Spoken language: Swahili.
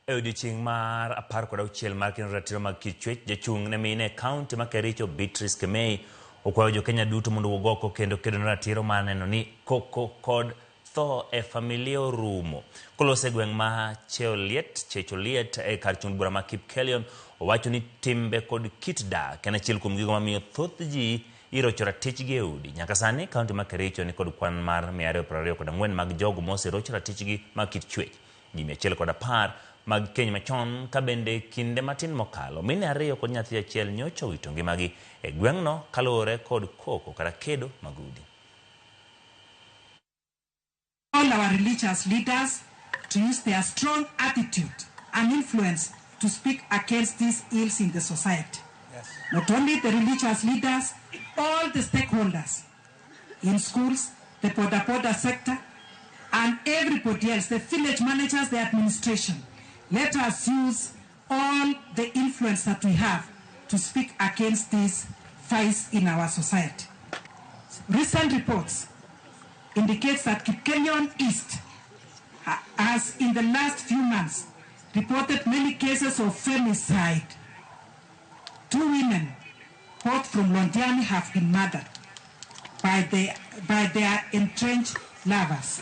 Odiochieng' mar 16 mar kendo ratiro mag chuech jachung' ne mine kaunti ma Kericho Beatrice Kemei okwayo jo-Kenya duto mondo owuog oko kendo kedo ne ratiro mar neno ni koko kod tho e familia orumo. Kolose gweng' ma Checholiet e kar chung' bura ma Kipkelion owacho ni timbe kod kit dak en achiel kuom gigo mamiyo thoth ji irocho ratichgi e udi. Nyaka sani kaunti ma Kericho ni kod kwan mar 224 mag jogo moseroch ratichgi mag kit chuech. Ji 110 mag keny machon ka bende kinde matin mokalo mine 2 kod nyathi achiel nyocha owito ngimagi e gweng'no kaluwore kod koko kata kedo mag udi. All our religious leaders to use their strong attitude and influence to speak against these ills in the society. Yes. Not only the religious leaders, all the stakeholders in schools, the border sector, and everybody else, the village managers, the administration. Let us use all the influence that we have to speak against these vices in our society. Recent reports indicates that Kipkelion East has in the last few months reported many cases of femicide. 2 women, both from Londiani, have been murdered by their entrenched lovers.